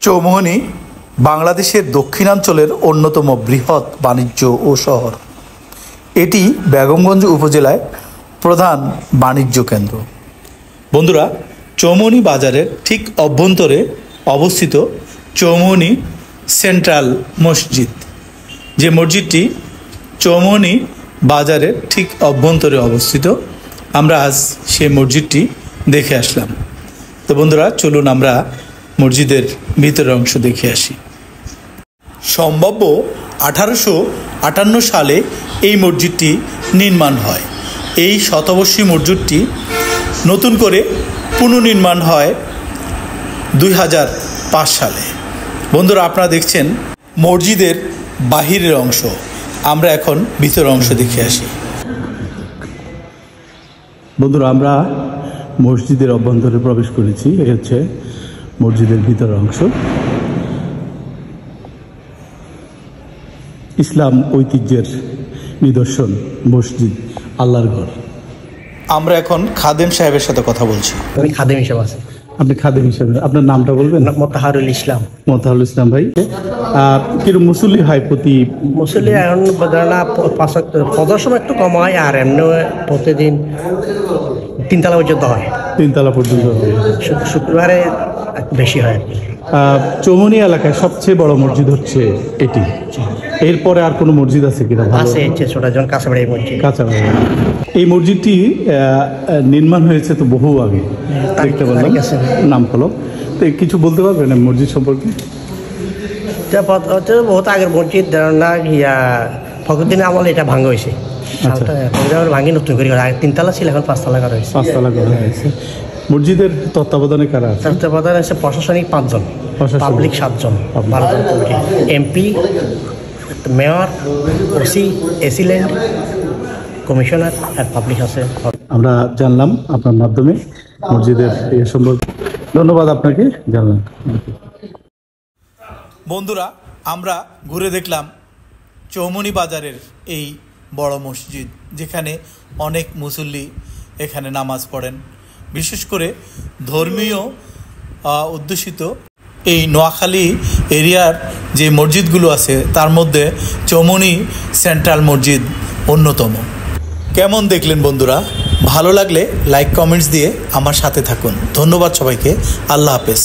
চৌমুহনী বাংলাদেশের দক্ষিণাঞ্চলের অন্যতম বৃহৎ বাণিজ্য ও শহর। এটি বেগমগঞ্জ উপজেলায় প্রধান বাণিজ্য কেন্দ্র। বন্ধুরা, চৌমুহনী বাজারের ঠিক অভ্যন্তরে অবস্থিত চৌমুহনী সেন্ট্রাল মসজিদ, যে মসজিদটি চৌমুহনী বাজারের ঠিক অভ্যন্তরে অবস্থিত। আমরা আজ সেই মসজিদটি দেখে আসলাম। তো বন্ধুরা, চলুন আমরা মসজিদের ভিতরের অংশ দেখে আসি। সম্ভাব্য 1858 সালে এই মসজিদটি নির্মাণ হয়। এই শতবর্ষী মসজিদটি নতুন করে পুনর্নির্মাণ হয় 2005 সালে। বন্ধুরা, আপনারা দেখছেন মসজিদের বাহিরের অংশ। আমরা এখন ভিতরের অংশ দেখে আসি। বন্ধুরা, আমরা মসজিদের অভ্যন্তরে প্রবেশ করেছি। এই হচ্ছে মসজিদের ভিতরের অংশ। ইসলাম ঐতিহ্যের নিদর্শন মসজিদ, আল্লাহর ঘর। আমরা এখন খাদেম সাহেবের সাথে কথা বলছি। আমি খাদেম হিসেবে আছি। আপনি খাদেম হিসেবে, আপনার নামটা বলবেন? মোতাহারুল ইসলাম। মোতাহারুল ইসলাম ভাই, কিরকম মুসল্লি হয় প্রতি? মুসল্লি এখন ফজর সময় একটু কম হয়, আর এমনি প্রতিদিন 3 তলা পর্যন্ত হয়। 3 তলা পর্যন্ত হয়। শুক্রবারে বেশি হয়। চৌমুহনী এলাকায় সবচেয়ে বড় মসজিদ হচ্ছে এটি। এরপরে আর কোনো মসজিদ আছে কিনা? আছে, ছোটজন কাঁচাবাড়ি মসজিদ। কাঁচাবাড়ি। এই মসজিদটি নির্মাণ হয়েছে তো বহু আগে, দেখতে পারলাম নাম ফলক। তো কিছু বলতে পারবেন মসজিদ সম্পর্কে? বহুত আগের মসজিদ না, ফখরুদ্দিন আমলে এটা ভাঙা হয়েছে। ভাঙি নতুন করে 3 তলা ছিল, এখন 5 তলা করা হয়েছে। 5 তলা করা হয়েছে। মসজিদের তত্ত্বাবধানে কারা আছে? তত্ত্বাবধানে আছে প্রশাসনিক 5 জন, পাবলিক 7 জন, 12 জন কমিটি, MP, mayor, OC, AC land, commissioner আর পাবলিক আছে। আমরা জানলাম আপনার মাধ্যমে মসজিদের এ সম্পর্কে। ধন্যবাদ আপনাকে, জানলাম। বন্ধুরা, আমরা ঘুরে দেখলাম চৌমুহনী বাজারের এই বড় মসজিদ, যেখানে অনেক মুসল্লি এখানে নামাজ পড়েন। বিশেষ করে ধর্মীয় উদ্দেশিত এই নোয়াখালী এরিয়ার যে মসজিদগুলো আছে তার মধ্যে চৌমুহনী সেন্ট্রাল মসজিদ অন্যতম। কেমন দেখলেন বন্ধুরা? ভালো লাগলে লাইক কমেন্টস দিয়ে আমার সাথে থাকুন। ধন্যবাদ সবাইকে। আল্লাহ হাফেজ।